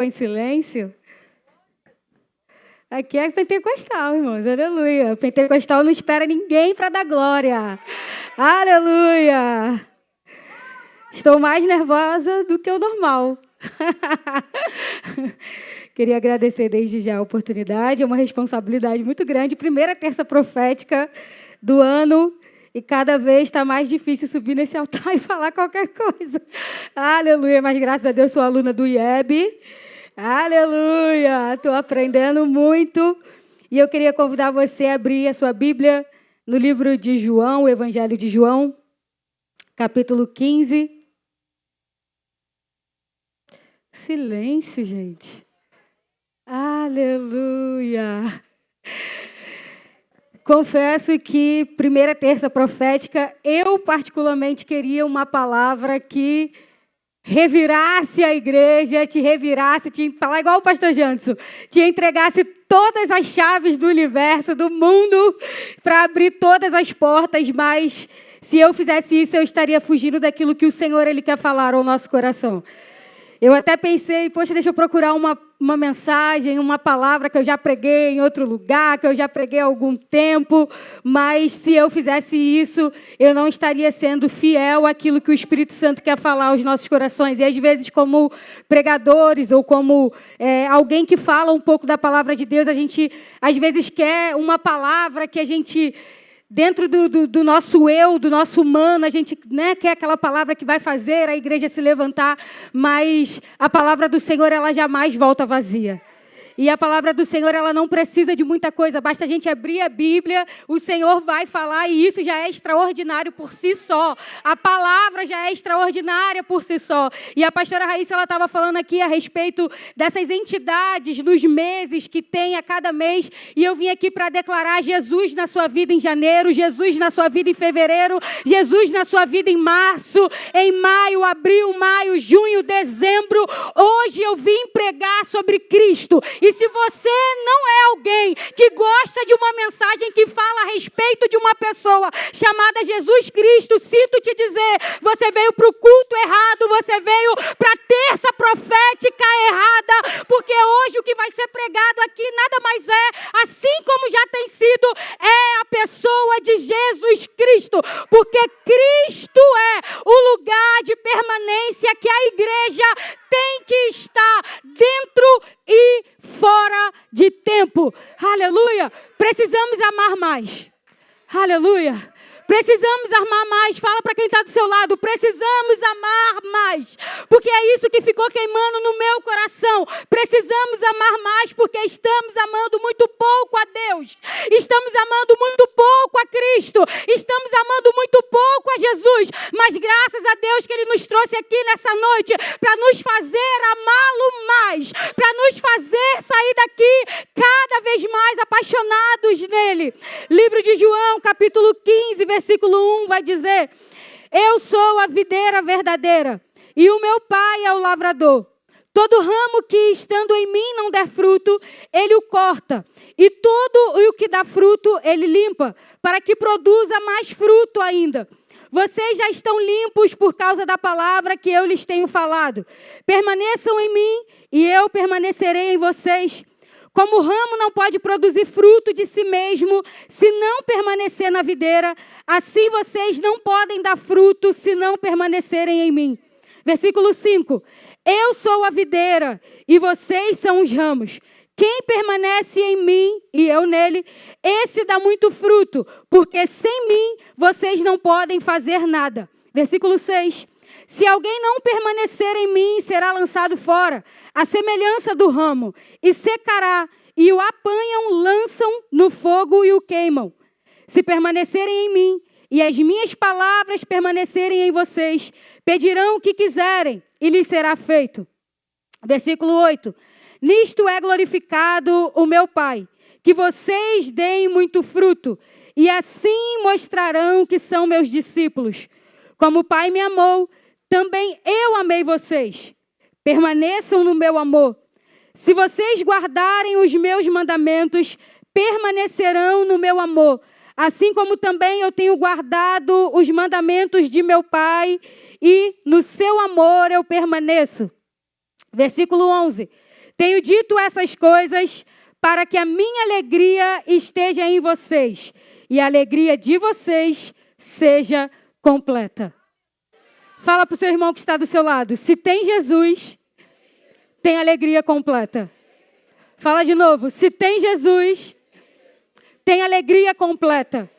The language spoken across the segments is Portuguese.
em silêncio? Aqui é pentecostal, irmãos. Aleluia. Pentecostal não espera ninguém para dar glória. Aleluia. Estou mais nervosa do que o normal. Queria agradecer desde já a oportunidade. É uma responsabilidade muito grande. Primeira terça profética do ano. E cada vez está mais difícil subir nesse altar e falar qualquer coisa. Aleluia. Mas graças a Deus sou aluna do IEB. Aleluia. Estou aprendendo muito. E eu queria convidar você a abrir a sua Bíblia no livro de João, o Evangelho de João, capítulo 15. Silêncio, gente. Aleluia. Confesso que, primeira terça profética, eu particularmente queria uma palavra que revirasse a igreja, te revirasse, te falar igual o pastor Janderson, te entregasse todas as chaves do universo, do mundo, para abrir todas as portas, mas se eu fizesse isso, eu estaria fugindo daquilo que o Senhor ele quer falar ao nosso coração. Eu até pensei, poxa, deixa eu procurar uma mensagem, uma palavra que eu já preguei em outro lugar, que eu já preguei há algum tempo, mas se eu fizesse isso, eu não estaria sendo fiel àquilo que o Espírito Santo quer falar aos nossos corações. E às vezes, como pregadores ou como alguém que fala um pouco da palavra de Deus, a gente às vezes quer uma palavra que a gente... Dentro do nosso eu, do nosso humano, a gente quer aquela palavra que vai fazer a igreja se levantar, mas a palavra do Senhor, ela jamais volta vazia. E a palavra do Senhor, ela não precisa de muita coisa, basta a gente abrir a Bíblia, o Senhor vai falar e isso já é extraordinário por si só. A palavra já é extraordinária por si só. E a pastora Raíssa, ela estava falando aqui a respeito dessas entidades dos meses que tem a cada mês, e eu vim aqui para declarar Jesus na sua vida em janeiro, Jesus na sua vida em fevereiro, Jesus na sua vida em março, em maio, abril, maio, junho, dezembro. Hoje eu vim pregar sobre Cristo. E se você não é alguém que gosta de uma mensagem que fala a respeito de uma pessoa chamada Jesus Cristo, sinto te dizer, você veio para o culto errado, você veio para a terça profética errada, porque hoje o que vai ser pregado aqui nada mais é, assim como já tem sido, é a pessoa de Jesus Cristo, porque Cristo é o lugar de permanência que a igreja tem que estar dentro e fora de tempo. Aleluia. Precisamos amar mais. Aleluia. Precisamos amar mais. Fala para quem está do seu lado. Precisamos amar mais. Porque é isso que ficou queimando no meu coração. Precisamos amar mais porque estamos amando muito pouco a Deus. Estamos amando muito pouco a Cristo. Estamos amando muito pouco a Jesus. Mas graças a Deus que Ele nos trouxe aqui nessa noite para nos fazer amá-lo mais. Para nos fazer sair daqui cada vez mais apaixonados nele. Livro de João, capítulo 15, versículo 1 vai dizer: eu sou a videira verdadeira e o meu pai é o lavrador. Todo ramo que estando em mim não der fruto, ele o corta. E todo o que dá fruto, ele limpa, para que produza mais fruto ainda. Vocês já estão limpos por causa da palavra que eu lhes tenho falado. Permaneçam em mim e eu permanecerei em vocês. Como o ramo não pode produzir fruto de si mesmo se não permanecer na videira, assim vocês não podem dar fruto se não permanecerem em mim. Versículo 5. Eu sou a videira e vocês são os ramos. Quem permanece em mim e eu nele, esse dá muito fruto, porque sem mim vocês não podem fazer nada. Versículo 6. Se alguém não permanecer em mim, será lançado fora, à semelhança do ramo, e secará, e o apanham, lançam no fogo e o queimam. Se permanecerem em mim, e as minhas palavras permanecerem em vocês, pedirão o que quiserem, e lhes será feito. Versículo 8. Nisto é glorificado o meu Pai, que vocês deem muito fruto, e assim mostrarão que são meus discípulos. Como o Pai me amou, também eu amei vocês. Permaneçam no meu amor. Se vocês guardarem os meus mandamentos, permanecerão no meu amor. Assim como também eu tenho guardado os mandamentos de meu Pai, e no seu amor eu permaneço. Versículo 11. Tenho dito essas coisas para que a minha alegria esteja em vocês e a alegria de vocês seja completa. Fala para o seu irmão que está do seu lado. Se tem Jesus, tem alegria completa. Fala de novo. Se tem Jesus, tem alegria completa.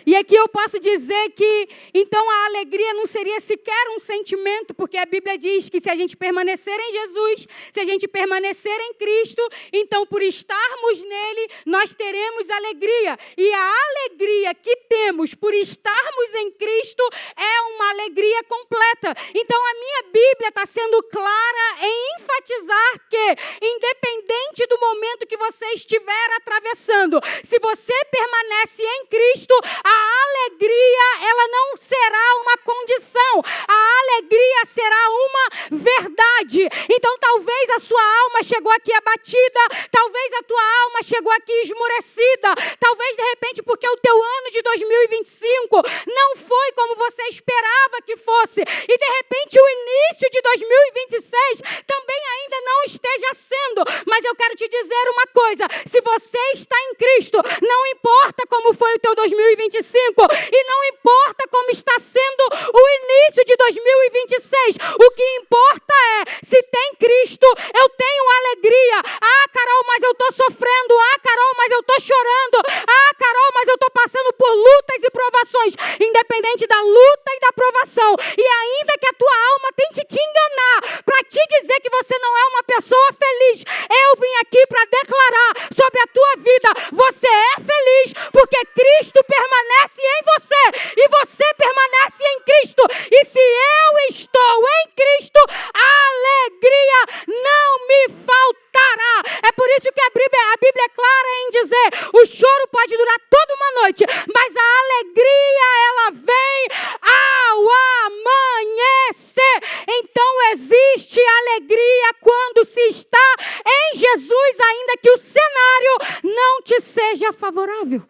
E aqui eu posso dizer que, então, a alegria não seria sequer um sentimento, porque a Bíblia diz que se a gente permanecer em Jesus, se a gente permanecer em Cristo, então, por estarmos nele, nós teremos alegria. E a alegria que temos por estarmos em Cristo é uma alegria completa. Então, a minha Bíblia está sendo clara em enfatizar que, independente do momento que você estiver atravessando, se você permanece em Cristo, a alegria, ela não será uma condição. A alegria será uma verdade. Então, talvez a sua alma chegou aqui abatida, talvez a tua alma chegou aqui esmorecida, talvez, de repente, porque o teu ano de 2025 não foi como você esperava que fosse, e, de repente, o início de 2026 também ainda não esteja sendo. Mas eu quero te dizer uma coisa, se você está em Cristo, não importa como foi o teu 2025, e não importa como está sendo o início de 2026, o que importa é, se tem Cristo, eu tenho alegria. Ah, Carol, mas eu estou sofrendo. Ah, Carol, mas eu estou chorando. Ah, Carol, mas eu estou passando por lutas e provações. Independente da luta e da provação, e ainda que a tua alma tente te enganar, para te dizer que você não é uma pessoa feliz, eu vim aqui para declarar sobre a tua vida, você é feliz, porque Cristo permanece em você, e você permanece em Cristo, e se eu estou em Cristo, a alegria não me faltará. É por isso que a Bíblia é clara em dizer, o choro pode durar toda uma noite, mas a alegria, ela vem ao amanhecer. Então existe alegria quando se está em Jesus, ainda que o cenário não te seja favorável.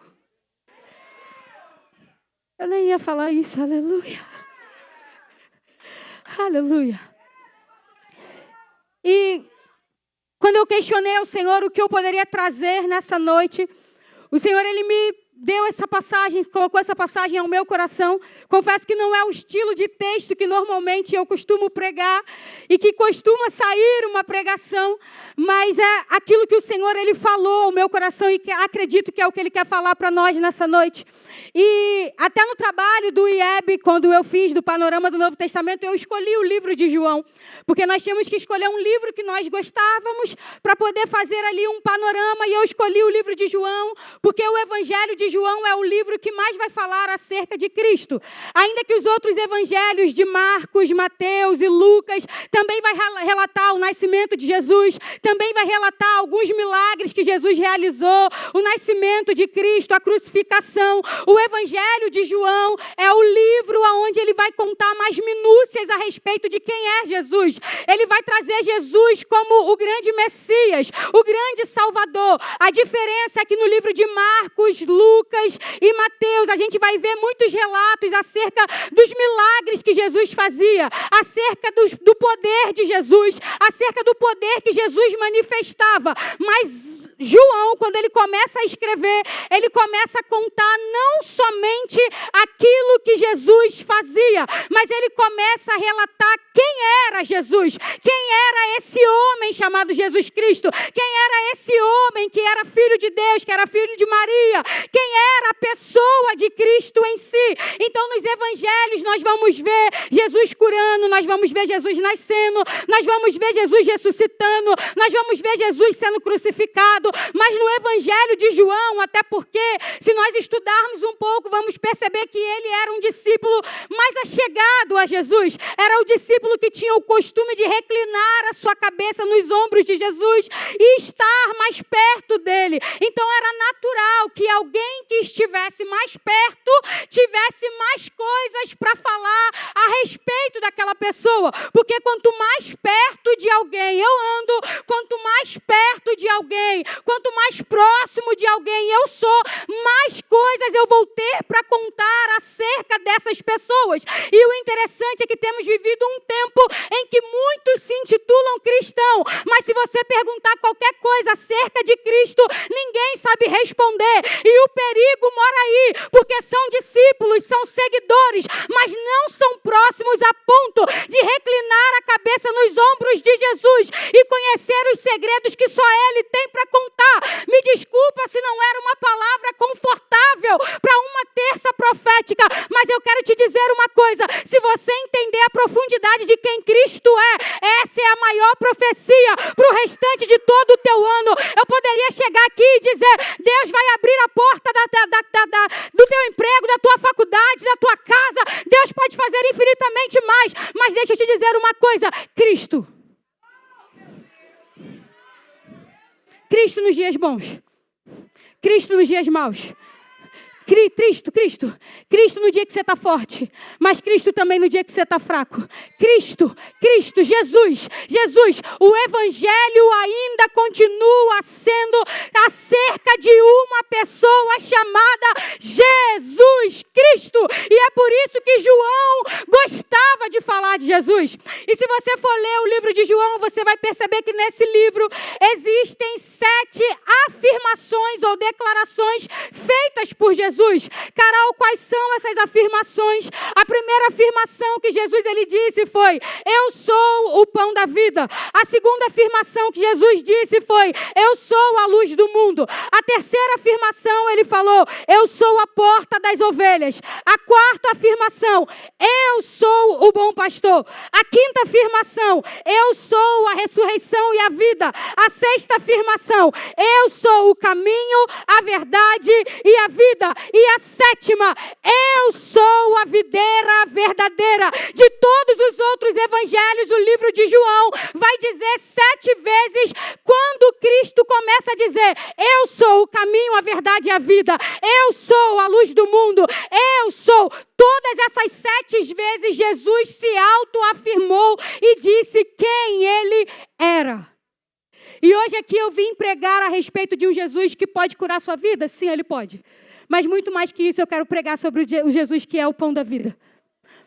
Eu nem ia falar isso, aleluia. Aleluia. E quando eu questionei ao Senhor o que eu poderia trazer nessa noite, o Senhor, Ele me deu essa passagem, colocou essa passagem ao meu coração. Confesso que não é o estilo de texto que normalmente eu costumo pregar e que costuma sair uma pregação, mas é aquilo que o Senhor, Ele falou ao meu coração e que acredito que é o que Ele quer falar para nós nessa noite. E até no trabalho do IEB, quando eu fiz do Panorama do Novo Testamento, eu escolhi o livro de João, porque nós tínhamos que escolher um livro que nós gostávamos para poder fazer ali um panorama, e eu escolhi o livro de João, porque o Evangelho de João é o livro que mais vai falar acerca de Cristo. Ainda que os outros evangelhos de Marcos, Mateus e Lucas também vai relatar o nascimento de Jesus, também vai relatar alguns milagres que Jesus realizou, o nascimento de Cristo, a crucificação. O Evangelho de João é o livro onde ele vai contar mais minúcias a respeito de quem é Jesus. Ele vai trazer Jesus como o grande Messias, o grande Salvador. A diferença é que no livro de Marcos, Lucas e Mateus, a gente vai ver muitos relatos acerca dos milagres que Jesus fazia, acerca do poder de Jesus, acerca do poder que Jesus manifestava. Mas João, quando ele começa a escrever, ele começa a contar não somente aquilo que Jesus fazia, mas ele começa a relatar quem era Jesus, quem era esse homem chamado Jesus Cristo, quem era esse homem que era filho de Deus, que era filho de Maria, quem era a pessoa de Cristo em si. Então, nos evangelhos, nós vamos ver Jesus curando, nós vamos ver Jesus nascendo, nós vamos ver Jesus ressuscitando, nós vamos ver Jesus sendo crucificado, mas no evangelho de João, até porque, se nós estudarmos um pouco, vamos perceber que ele era um discípulo mais achegado a Jesus, era o discípulo que tinha o costume de reclinar a sua cabeça nos ombros de Jesus e estar mais perto dele. Então era natural que alguém que estivesse mais perto tivesse mais coisas para falar a respeito daquela pessoa, porque quanto mais perto de alguém eu ando, quanto mais perto de alguém, quanto mais próximo de alguém eu sou, mais coisas eu vou ter para contar acerca dessas pessoas. E o interessante é que temos vivido um tempo em que muitos se intitulam cristão, mas se você perguntar qualquer coisa acerca de Cristo, ninguém sabe responder. E o perigo mora aí, porque são discípulos, são seguidores, mas não são próximos a ponto de reclinar a cabeça nos ombros de Jesus e conhecer os segredos que só Ele tem para contar. Me desculpa se não era uma palavra confortável para uma terça profética, mas eu quero te dizer uma coisa: se você entender a profundidade de quem Cristo é, essa é a maior profecia para o restante de todo o teu ano. Eu poderia chegar aqui e dizer: Deus vai abrir a porta do teu emprego, da tua faculdade, da tua casa. Deus pode fazer infinitamente mais, mas deixa eu te dizer uma coisa: Cristo nos dias bons, Cristo nos dias maus, Cristo no dia que você está forte, mas Cristo também no dia que você está fraco. Cristo, Jesus, o Evangelho ainda continua sendo acerca de uma pessoa chamada Jesus Cristo. E é por isso que João gostava de falar de Jesus. E se você for ler o livro de João, você vai perceber que nesse livro existem 7 afirmações ou declarações feitas por Jesus. Carol, quais são essas afirmações? A primeira afirmação que Jesus ele disse foi: eu sou o pão da vida. A segunda afirmação que Jesus disse foi: eu sou a luz do mundo. A terceira afirmação ele falou: eu sou a porta das ovelhas. A quarta afirmação: eu sou o bom pastor. A quinta afirmação: eu sou a ressurreição e a vida. A sexta afirmação: eu sou o caminho, a verdade e a vida. E a sétima: eu sou a videira verdadeira. De todos os outros evangelhos, o livro de João vai dizer 7 vezes, quando Cristo começa a dizer: eu sou o caminho, a verdade e a vida. Eu sou a luz do mundo. Eu sou. Todas essas 7 vezes Jesus se autoafirmou e disse quem Ele era. E hoje aqui eu vim pregar a respeito de um Jesus que pode curar a sua vida? Sim, Ele pode. Mas muito mais que isso, eu quero pregar sobre o Jesus que é o pão da vida.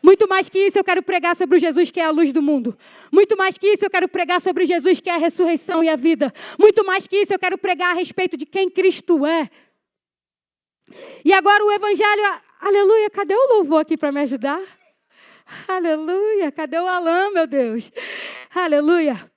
Muito mais que isso, eu quero pregar sobre o Jesus que é a luz do mundo. Muito mais que isso, eu quero pregar sobre o Jesus que é a ressurreição e a vida. Muito mais que isso, eu quero pregar a respeito de quem Cristo é. E agora o Evangelho, aleluia, cadê o louvor aqui para me ajudar? Aleluia, cadê o Alain, meu Deus? Aleluia.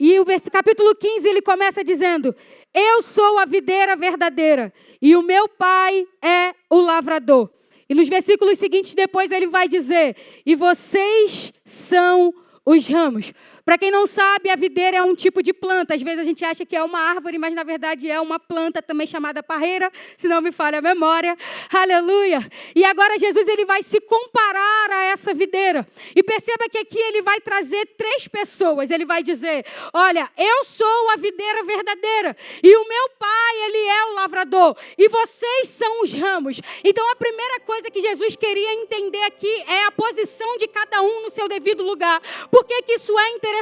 E o capítulo 15, ele começa dizendo: eu sou a videira verdadeira e o meu pai é o lavrador. E nos versículos seguintes, depois ele vai dizer: e vocês são os ramos. Para quem não sabe, a videira é um tipo de planta. Às vezes a gente acha que é uma árvore, mas na verdade é uma planta também chamada parreira, se não me falha a memória. Aleluia! E agora Jesus ele vai se comparar a essa videira. E perceba que aqui ele vai trazer 3 pessoas. Ele vai dizer: olha, eu sou a videira verdadeira e o meu pai, ele é o lavrador e vocês são os ramos. Então a primeira coisa que Jesus queria entender aqui é a posição de cada um no seu devido lugar. Por que que isso é interessante?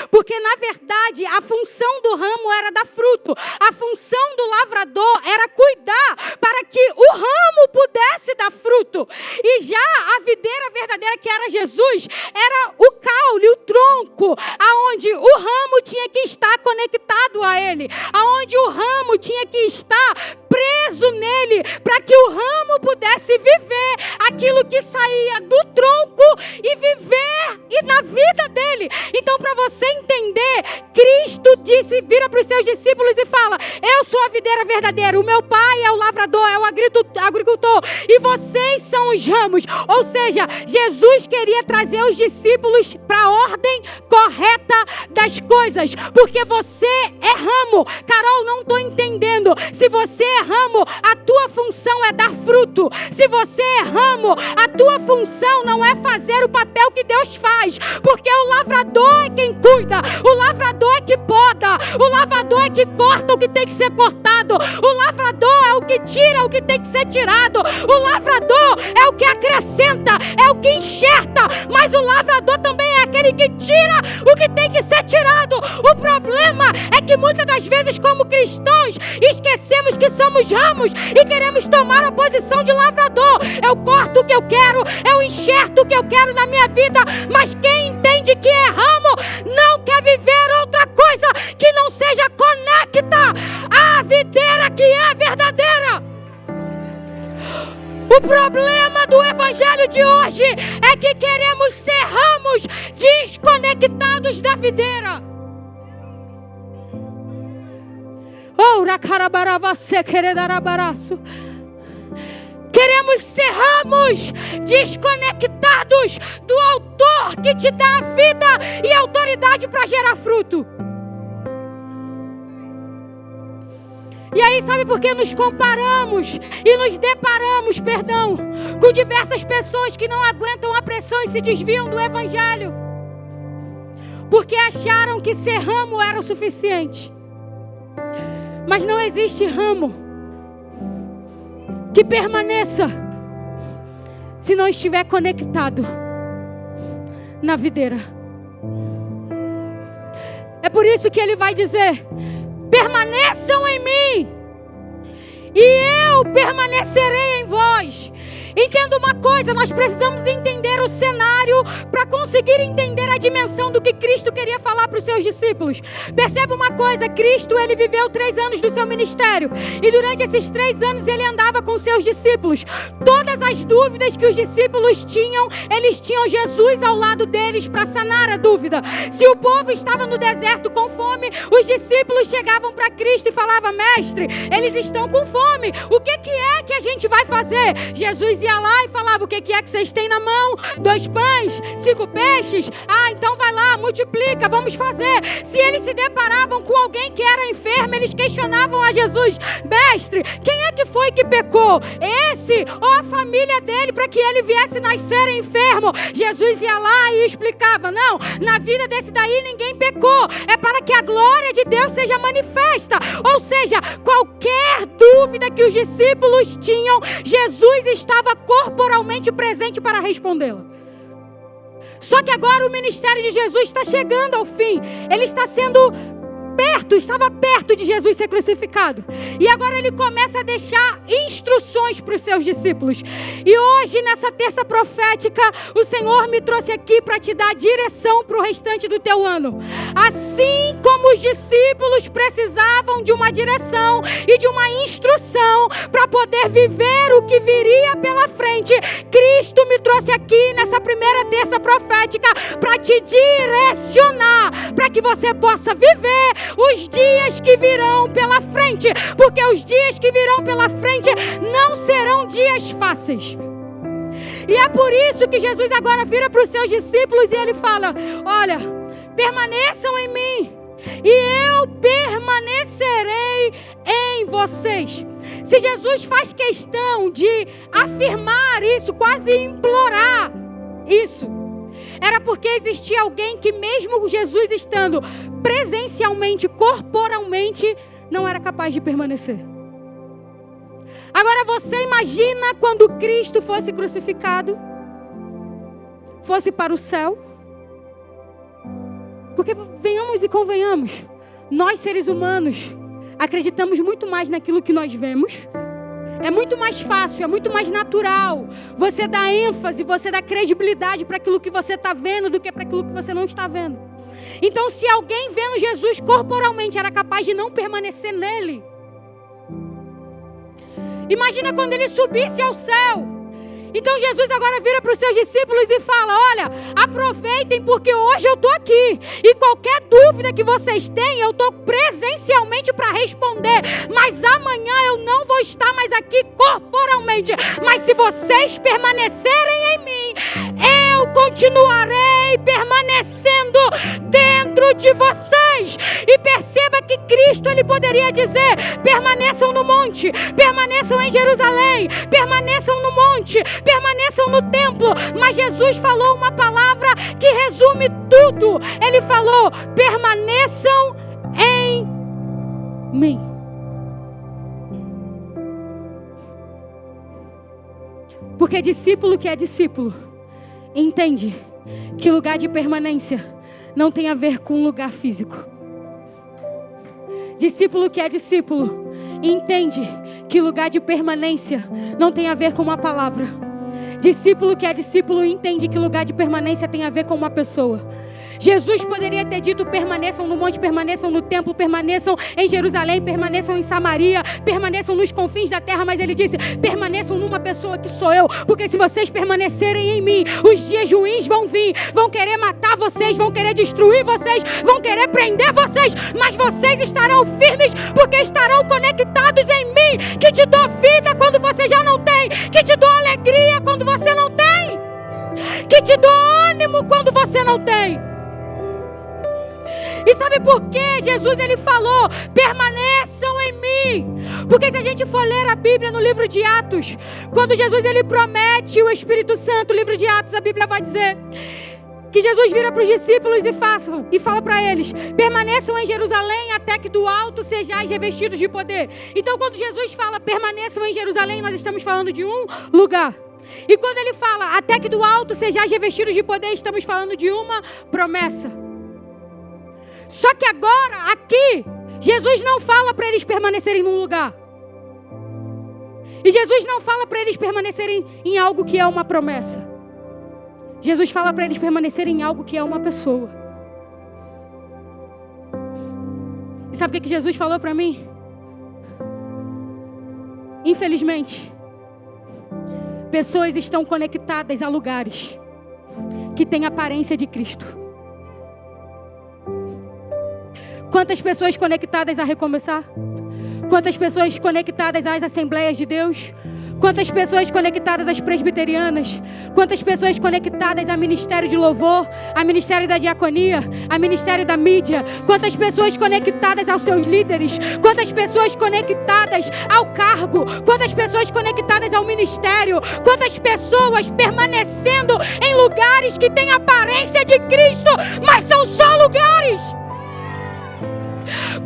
Porque na verdade a função do ramo era dar fruto. A função do lavrador era cuidar para que o ramo pudesse dar fruto. E já a videira verdadeira, que era Jesus, era o caule, o tronco, aonde o ramo tinha que estar conectado a ele, aonde o ramo tinha que estar preso nele, para que o ramo pudesse viver aquilo que saía do tronco e viver na vida dele. Então, para você entender, Cristo disse, vira para os seus discípulos e fala: eu sou a videira verdadeira, o meu pai é o lavrador, é o agricultor, e vocês são os ramos. Ou seja, Jesus queria trazer os discípulos para a ordem correta das coisas, porque você é ramo. Carol, não estou entendendo. Se você é ramo, a tua função é dar fruto. Se você é ramo, a tua função não é fazer o papel que Deus faz, porque o lavrador é quem cuida, o lavrador é que poda, o lavrador é que corta o que tem que ser cortado, o lavrador é o que tira o que tem que ser tirado, o lavrador é o que acrescenta, é o que enxerta, mas o lavrador também é aquele que tira o que tem que ser tirado. O problema é que muitas das vezes, como cristãos, esquecemos que somos ramos e queremos tomar a posição de lavrador. Eu corto o que eu quero, eu enxerto o que eu quero na minha vida, mas quem entende que é ramo não quer viver outra coisa que não seja conecta à videira que é verdadeira. O problema do evangelho de hoje é que queremos ser ramos desconectados da videira. Queremos ser ramos desconectados do autor que te dá a vida e autoridade para gerar fruto. E aí, sabe por que nos comparamos e nos deparamos, com diversas pessoas que não aguentam a pressão e se desviam do evangelho? Porque acharam que ser ramo era o suficiente. Mas não existe ramo que permaneça se não estiver conectado na videira. É por isso que ele vai dizer: permaneçam em mim e eu permanecerei em vós. Entenda uma coisa, nós precisamos entender o cenário para conseguir entender a dimensão do que Cristo queria falar para os seus discípulos. Perceba uma coisa, Cristo, ele viveu 3 anos do seu ministério, e durante esses 3 anos ele andava com seus discípulos. Todas as dúvidas que os discípulos tinham, eles tinham Jesus ao lado deles para sanar a dúvida. Se o povo estava no deserto com fome, os discípulos chegavam para Cristo e falavam: mestre, eles estão com fome, o que é que a gente vai fazer? Jesus ia lá e falava: o que é que vocês têm na mão? 2 pães, 5 peixes. Então vai lá, multiplica, vamos fazer. Se eles se deparavam com alguém que era enfermo, eles questionavam a Jesus: mestre, quem é que foi que pecou? Esse ou a família dele, para que ele viesse nascer enfermo? Jesus ia lá e explicava: não, na vida desse daí ninguém pecou, é para que a glória de Deus seja manifesta. Ou seja, qualquer dúvida que os discípulos tinham, Jesus estava corporalmente presente para respondê-la. Só que agora o ministério de Jesus está chegando ao fim. Ele está sendo estava perto de Jesus ser crucificado. E agora ele começa a deixar instruções para os seus discípulos. E hoje, nessa terça profética, o Senhor me trouxe aqui para te dar direção para o restante do teu ano. Assim como os discípulos precisavam de uma direção e de uma instrução para poder viver o que viria pela frente, Cristo me trouxe aqui nessa primeira terça profética para te direcionar, para que você possa viver os dias que virão pela frente, porque os dias que virão pela frente não serão dias fáceis. E é por isso que Jesus agora vira para os seus discípulos e ele fala: olha, permaneçam em mim e eu permanecerei em vocês. Se Jesus faz questão de afirmar isso, quase implorar isso, era porque existia alguém que, mesmo Jesus estando presencialmente, corporalmente, não era capaz de permanecer. Agora você imagina quando Cristo fosse crucificado, fosse para o céu. Porque venhamos e convenhamos, nós seres humanos acreditamos muito mais naquilo que nós vemos. É muito mais fácil, é muito mais natural você dar ênfase, você dar credibilidade para aquilo que você está vendo do que para aquilo que você não está vendo. Então, se alguém vendo Jesus corporalmente era capaz de não permanecer nele, imagina quando ele subisse ao céu. Então Jesus agora vira para os seus discípulos e fala: olha, aproveitem porque hoje eu estou aqui. E qualquer dúvida que vocês têm, eu estou presencialmente para responder. Mas amanhã eu não vou estar mais aqui corporalmente. Mas se vocês permanecerem em mim, eu continuarei permanecendo dentro de vocês. E perceba que Cristo, ele poderia dizer: permaneçam no monte, permaneçam em Jerusalém, permaneçam no monte, permaneçam no templo. Mas Jesus falou uma palavra que resume tudo. Ele falou: permaneçam em mim. Porque discípulo que é discípulo entende que lugar de permanência não tem a ver com lugar físico. Discípulo que é discípulo entende que lugar de permanência não tem a ver com uma palavra. Discípulo que é discípulo entende que lugar de permanência tem a ver com uma pessoa. Jesus poderia ter dito: permaneçam no monte, permaneçam no templo, permaneçam em Jerusalém, permaneçam em Samaria, permaneçam nos confins da terra, mas ele disse: permaneçam numa pessoa que sou eu, porque se vocês permanecerem em mim, os dias ruins vão vir, vão querer matar vocês, vão querer destruir vocês, vão querer prender vocês, mas vocês estarão firmes, porque estarão conectados em mim, que te dou vida quando você já não tem, que te dou alegria quando você não tem, que te dou ânimo quando você não tem. E sabe por que Jesus ele falou: permaneçam em mim? Porque se a gente for ler a Bíblia no livro de Atos, quando Jesus ele promete o Espírito Santo, o livro de Atos, a Bíblia vai dizer que Jesus vira para os discípulos e fala para eles: permaneçam em Jerusalém até que do alto sejais revestidos de poder. Então quando Jesus fala permaneçam em Jerusalém, nós estamos falando de um lugar. E quando ele fala até que do alto sejais revestidos de poder, estamos falando de uma promessa. Só que agora, aqui, Jesus não fala para eles permanecerem num lugar. E Jesus não fala para eles permanecerem em algo que é uma promessa. Jesus fala para eles permanecerem em algo que é uma pessoa. E sabe o que Jesus falou para mim? Infelizmente, pessoas estão conectadas a lugares que têm aparência de Cristo. Quantas pessoas conectadas a Recomeçar? Quantas pessoas conectadas às Assembleias de Deus? Quantas pessoas conectadas às presbiterianas? Quantas pessoas conectadas ao Ministério de Louvor, ao Ministério da Diaconia, ao Ministério da Mídia? Quantas pessoas conectadas aos seus líderes? Quantas pessoas conectadas ao cargo? Quantas pessoas conectadas ao ministério? Quantas pessoas permanecendo em lugares que têm aparência de Cristo, mas são só lugares?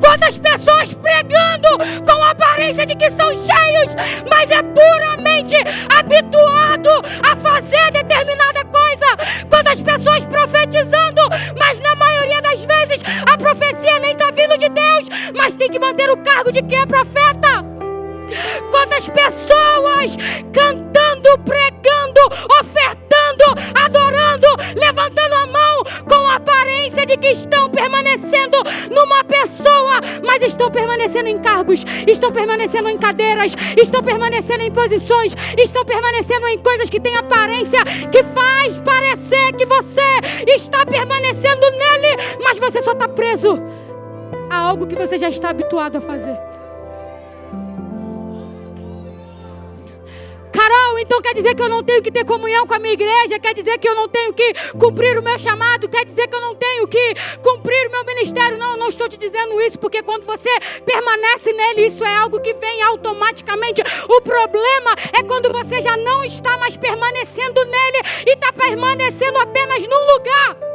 Quantas pessoas pregando com a aparência de que são cheios, mas é puramente habituado a fazer determinada coisa? Quantas pessoas profetizando, mas na maioria das vezes a profecia nem está vindo de Deus, mas tem que manter o cargo de quem é profeta? Quantas pessoas cantando, pregando, ofertando, adorando, levantando a mão com a aparência de que estão permanecendo numa pessoa, mas estão permanecendo em cargos, estão permanecendo em cadeiras, estão permanecendo em posições, estão permanecendo em coisas que têm aparência, que faz parecer que você está permanecendo nele, mas você só está preso a algo que você já está habituado a fazer. Carol, então quer dizer que eu não tenho que ter comunhão com a minha igreja? Quer dizer que eu não tenho que cumprir o meu chamado? Quer dizer que eu não tenho que cumprir o meu ministério? Não, eu não estou te dizendo isso, porque quando você permanece nele, isso é algo que vem automaticamente. O problema é quando você já não está mais permanecendo nele e está permanecendo apenas num lugar.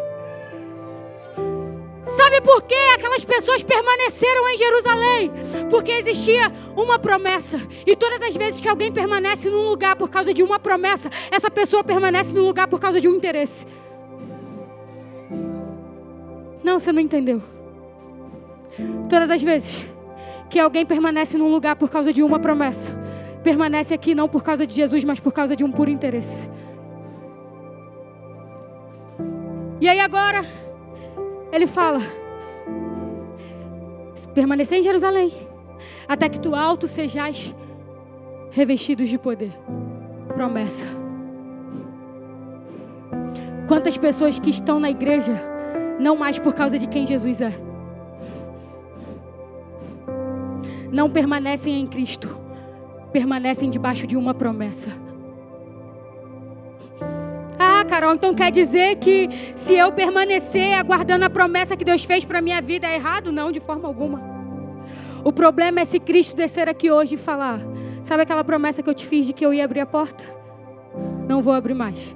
Sabe por que aquelas pessoas permaneceram em Jerusalém? Porque existia uma promessa. E todas as vezes que alguém permanece num lugar por causa de uma promessa, essa pessoa permanece no lugar por causa de um interesse. Não, você não entendeu. Todas as vezes que alguém permanece num lugar por causa de uma promessa, permanece aqui não por causa de Jesus, mas por causa de um puro interesse. E aí agora ele fala: permanecer em Jerusalém até que do alto sejais revestidos de poder. Promessa. Quantas pessoas que estão na igreja não mais por causa de quem Jesus é, não permanecem em Cristo, permanecem debaixo de uma promessa. Ah, Carol, então quer dizer que se eu permanecer aguardando a promessa que Deus fez para a minha vida é errado? Não, de forma alguma. O problema é se Cristo descer aqui hoje e falar: sabe aquela promessa que eu te fiz de que eu ia abrir a porta? Não vou abrir mais.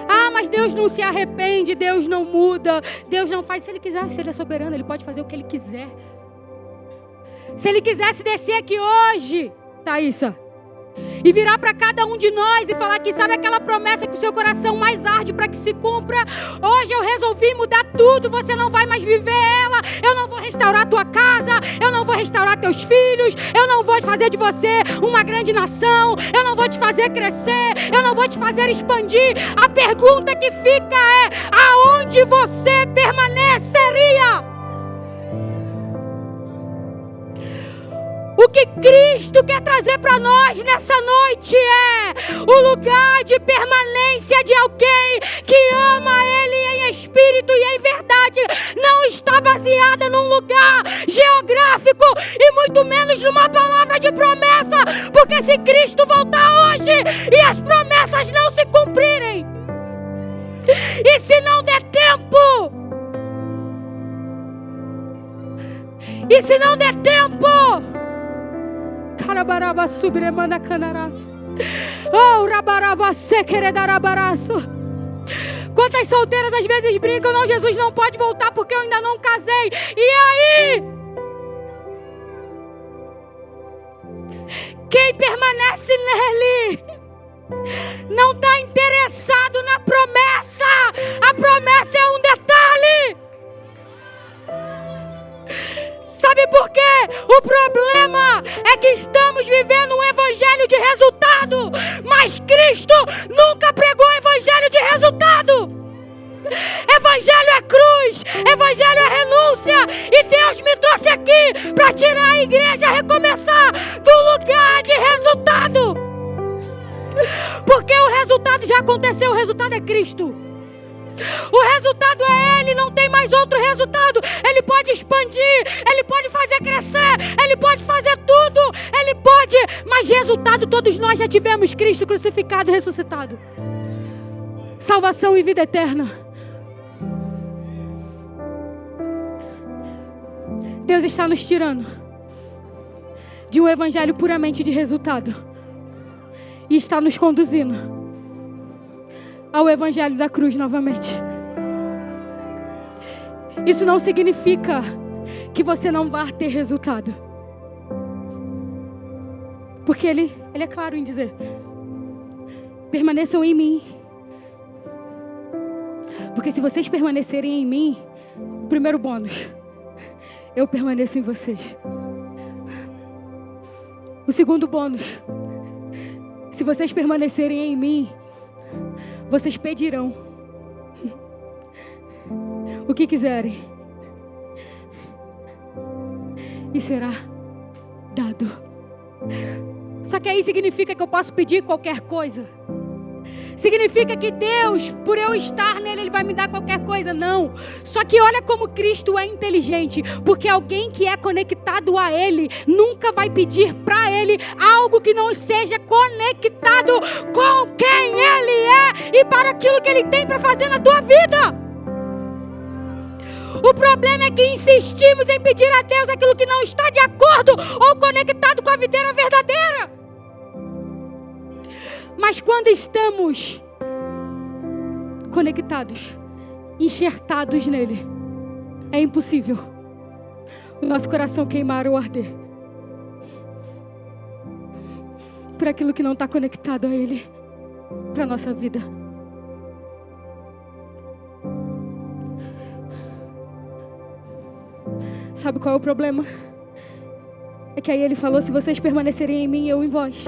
Ah, mas Deus não se arrepende, Deus não muda, Deus não faz. Se Ele quiser, se Ele é soberano, Ele pode fazer o que Ele quiser. Se Ele quisesse descer aqui hoje, Thaísa, e virar para cada um de nós e falar que sabe aquela promessa que o seu coração mais arde para que se cumpra? Hoje eu resolvi mudar tudo, você não vai mais viver ela, eu não vou restaurar a tua teus filhos, eu não vou fazer de você uma grande nação, eu não vou te fazer crescer, eu não vou te fazer expandir. A pergunta que fica é: aonde você permaneceria? O que Cristo quer trazer para nós nessa noite é o lugar de permanência de alguém que ama Ele em espírito e em verdade. Não está baseada num lugar geográfico e muito menos numa palavra de promessa. Porque se Cristo voltar hoje e as promessas não se cumprirem, e se não der tempo, Carabaraba subremanda canaraço. Oh, rabarava sequeredarabaraço. Quantas solteiras às vezes brincam: não, Jesus não pode voltar porque eu ainda não casei. E aí? Quem permanece nele não está interessado na promessa. A promessa é um detalhe. Sabe por quê? O problema é que estamos vivendo um evangelho de resultado, mas Cristo nunca pregou evangelho de resultado. Evangelho é cruz, evangelho é renúncia, e Deus me trouxe aqui para tirar a igreja, recomeçar do lugar de resultado, porque o resultado já aconteceu, o resultado é Cristo. O resultado é Ele, não tem mais outro resultado. Ele pode expandir, Ele pode fazer crescer, Ele pode fazer tudo, Ele pode, mas resultado todos nós já tivemos: Cristo crucificado e ressuscitado, salvação e vida eterna. Deus está nos tirando de um evangelho puramente de resultado e está nos conduzindo ao evangelho da cruz novamente. Isso não significa que você não vai ter resultado, porque ele é claro em dizer: permaneçam em mim. Porque se vocês permanecerem em mim, o primeiro bônus, eu permaneço em vocês. O segundo bônus, se vocês permanecerem em mim, vocês pedirão o que quiserem e será dado. Só que aí significa que eu posso pedir qualquer coisa? Significa que Deus, por eu estar nele, Ele vai me dar qualquer coisa? Não. Só que olha como Cristo é inteligente. Porque alguém que é conectado a Ele nunca vai pedir para Ele algo que não seja conectado com quem Ele é e para aquilo que Ele tem para fazer na tua vida. O problema é que insistimos em pedir a Deus aquilo que não está de acordo ou conectado com a videira verdadeira. Mas quando estamos conectados, enxertados nele, é impossível o nosso coração queimar ou arder por aquilo que não está conectado a Ele, para a nossa vida. Sabe qual é o problema? É que aí Ele falou: se vocês permanecerem em mim e eu em vós,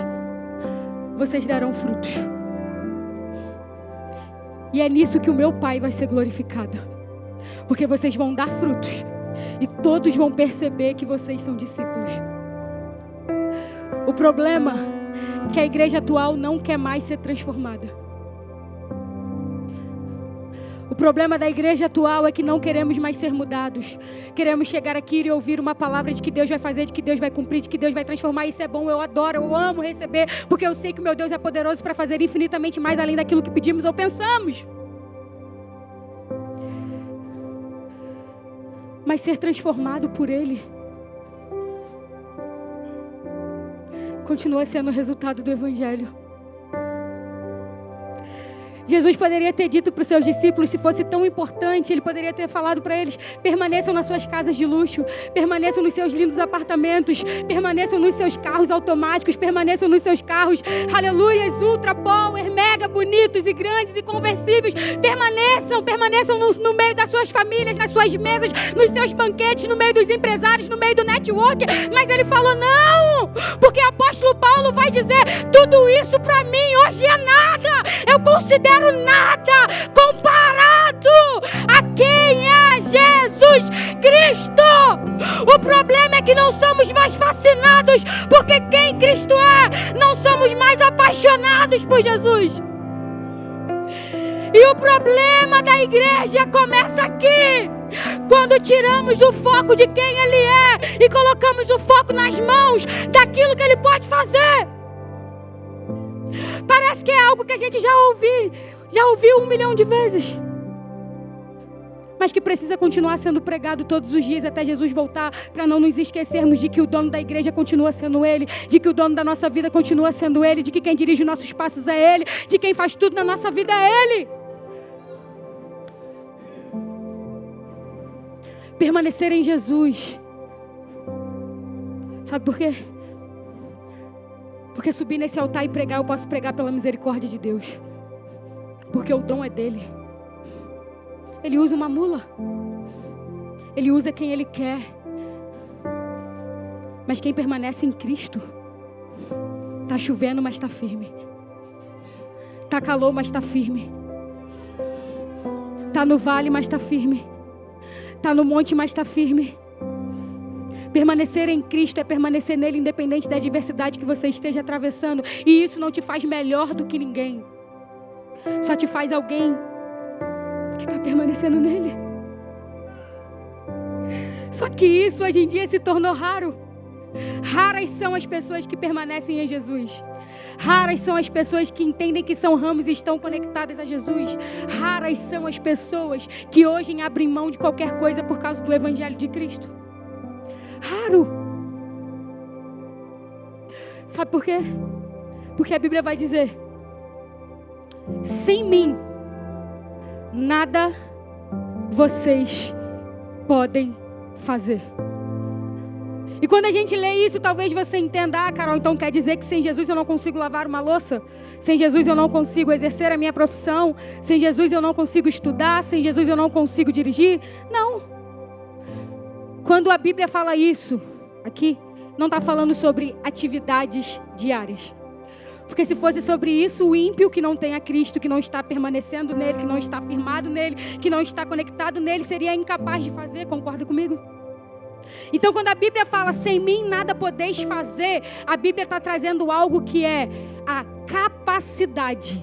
vocês darão frutos. E é nisso que o meu Pai vai ser glorificado. Porque vocês vão dar frutos. E todos vão perceber que vocês são discípulos. O problema é que a igreja atual não quer mais ser transformada. O problema da igreja atual é que não queremos mais ser mudados. Queremos chegar aqui e ouvir uma palavra de que Deus vai fazer, de que Deus vai cumprir, de que Deus vai transformar. Isso é bom, eu adoro, eu amo receber, porque eu sei que o meu Deus é poderoso para fazer infinitamente mais além daquilo que pedimos ou pensamos. Mas ser transformado por Ele continua sendo o resultado do Evangelho. Jesus poderia ter dito para os seus discípulos, se fosse tão importante, ele poderia ter falado para eles: permaneçam nas suas casas de luxo, permaneçam nos seus lindos apartamentos, permaneçam nos seus carros automáticos, permaneçam nos seus carros, aleluias, ultra power, mega bonitos e grandes e conversíveis, permaneçam no meio das suas famílias, nas suas mesas, nos seus banquetes, no meio dos empresários, no meio do network. Mas ele falou: não, porque o apóstolo Paulo vai dizer: tudo isso para mim hoje é nada, eu considero nada comparado a quem é Jesus Cristo. O problema é que não somos mais fascinados porque quem Cristo é, não somos mais apaixonados por Jesus. E o problema da igreja começa aqui, quando tiramos o foco de quem Ele é e colocamos o foco nas mãos daquilo que Ele pode fazer. Parece que é algo que a gente já ouviu 1 milhão de vezes, mas que precisa continuar sendo pregado todos os dias até Jesus voltar, para não nos esquecermos de que o dono da igreja continua sendo Ele, de que o dono da nossa vida continua sendo Ele, de que quem dirige os nossos passos é Ele, de quem faz tudo na nossa vida é Ele. Permanecer em Jesus. Sabe por quê? Porque subir nesse altar e pregar, eu posso pregar pela misericórdia de Deus. Porque o dom é dele. Ele usa uma mula. Ele usa quem Ele quer. Mas quem permanece em Cristo, está chovendo, mas está firme. Está calor, mas está firme. Está no vale, mas está firme. Está no monte, mas está firme. Permanecer em Cristo é permanecer nele, independente da adversidade que você esteja atravessando. E isso não te faz melhor do que ninguém. Só te faz alguém que está permanecendo nele. Só que isso hoje em dia se tornou raro. Raras são as pessoas que permanecem em Jesus. Raras são as pessoas que entendem que são ramos e estão conectadas a Jesus. Raras são as pessoas que hoje abrem mão de qualquer coisa por causa do Evangelho de Cristo. Raro. Sabe por quê? Porque a Bíblia vai dizer: sem mim, nada vocês podem fazer. E quando a gente lê isso, talvez você entenda: ah, Carol, então quer dizer que sem Jesus eu não consigo lavar uma louça? Sem Jesus eu não consigo exercer a minha profissão? Sem Jesus eu não consigo estudar? Sem Jesus eu não consigo dirigir? Não. Quando a Bíblia fala isso, aqui, não está falando sobre atividades diárias. Porque se fosse sobre isso, o ímpio que não tem a Cristo, que não está permanecendo nele, que não está firmado nele, que não está conectado nele, seria incapaz de fazer. Concorda comigo? Então, quando a Bíblia fala: sem mim nada podeis fazer, a Bíblia está trazendo algo que é a capacidade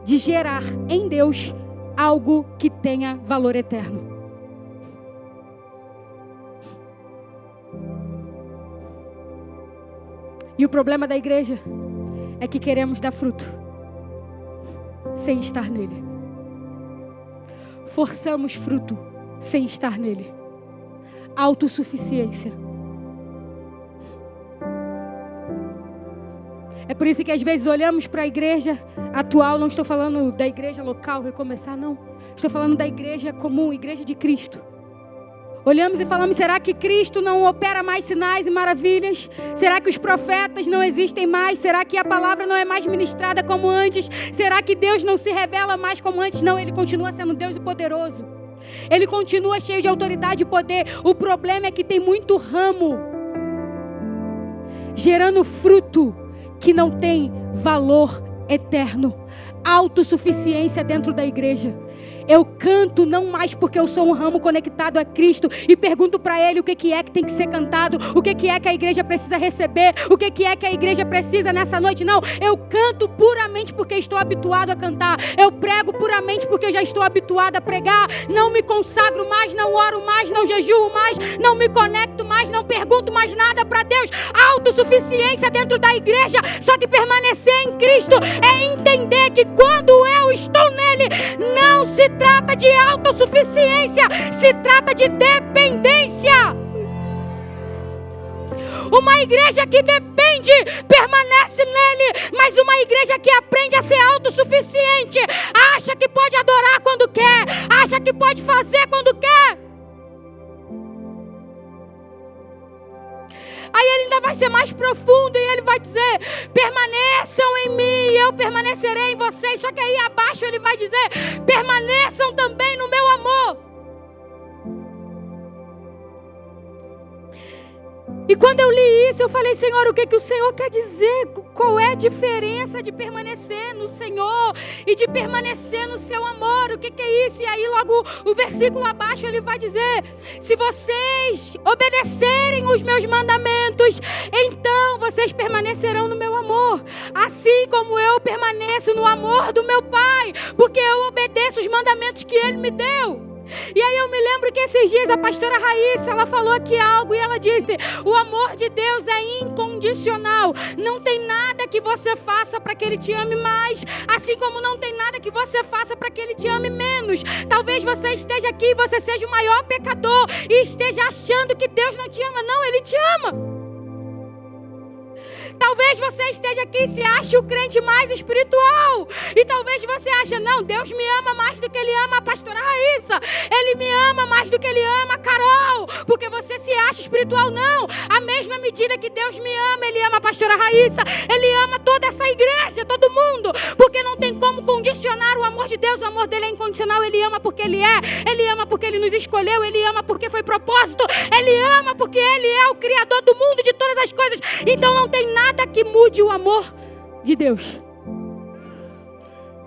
de gerar em Deus algo que tenha valor eterno. E o problema da igreja é que queremos dar fruto sem estar nele. Forçamos fruto sem estar nele. Autossuficiência. É por isso que às vezes olhamos para a igreja atual, não estou falando da igreja local, recomeçar, não. Estou falando da igreja comum, igreja de Cristo. Olhamos e falamos: será que Cristo não opera mais sinais e maravilhas? Será que os profetas não existem mais? Será que a palavra não é mais ministrada como antes? Será que Deus não se revela mais como antes? Não, Ele continua sendo Deus e poderoso. Ele continua cheio de autoridade e poder. O problema é que tem muito ramo gerando fruto que não tem valor eterno. Autossuficiência dentro da igreja. Eu canto não mais porque eu sou um ramo conectado a Cristo e pergunto para Ele o que é que tem que ser cantado, o que é que a igreja precisa receber, o que é que a igreja precisa nessa noite. Não, eu canto puramente porque estou habituado a cantar. Eu prego puramente porque eu já estou habituado a pregar. Não me consagro mais, não oro mais, não jejuo mais, não me conecto mais, não pergunto mais nada para Deus. Autossuficiência dentro da igreja. Só que permanecer em Cristo é entender que quando eu estou nele, não se trata de autossuficiência, se trata de dependência. Uma igreja que depende aprende, permanece nele. Mas uma igreja que aprende a ser autossuficiente, acha que pode adorar quando quer, acha que pode fazer quando quer. Aí ele ainda vai ser mais profundo e ele vai dizer: permaneçam em mim e eu permanecerei em vocês. Só que aí abaixo ele vai dizer: permaneçam também no meu amor. E quando eu li isso, eu falei: Senhor, o que o Senhor quer dizer? Qual é a diferença de permanecer no Senhor e de permanecer no seu amor? O que é isso? E aí logo o versículo abaixo ele vai dizer: se vocês obedecerem os meus mandamentos, então vocês permanecerão no meu amor, assim como eu permaneço no amor do meu Pai, porque eu obedeço os mandamentos que Ele me deu. E aí eu me lembro que esses dias a pastora Raíssa, ela falou aqui algo e ela disse: o amor de Deus é incondicional. Não tem nada que você faça para que Ele te ame mais, assim como não tem nada que você faça para que Ele te ame menos. Talvez você esteja aqui e você seja o maior pecador e esteja achando que Deus não te ama. Não, Ele te ama. Talvez você esteja aqui e se ache o crente mais espiritual. E talvez você ache: não, Deus me ama mais do que Ele ama a pastora Raíssa. Ele me ama mais do que Ele ama a Carol. Porque você se acha espiritual. Não, a mesma medida que Deus me ama, Ele ama a pastora Raíssa. Ele ama toda essa igreja, todo mundo. Porque não tem como condicionar o amor de Deus. O amor dele é incondicional. Ele ama porque Ele é. Ele ama porque Ele nos escolheu. Ele ama porque foi propósito. Ele ama porque Ele é o Criador do mundo, de todas as coisas. Então não tem nada que mude o amor de Deus.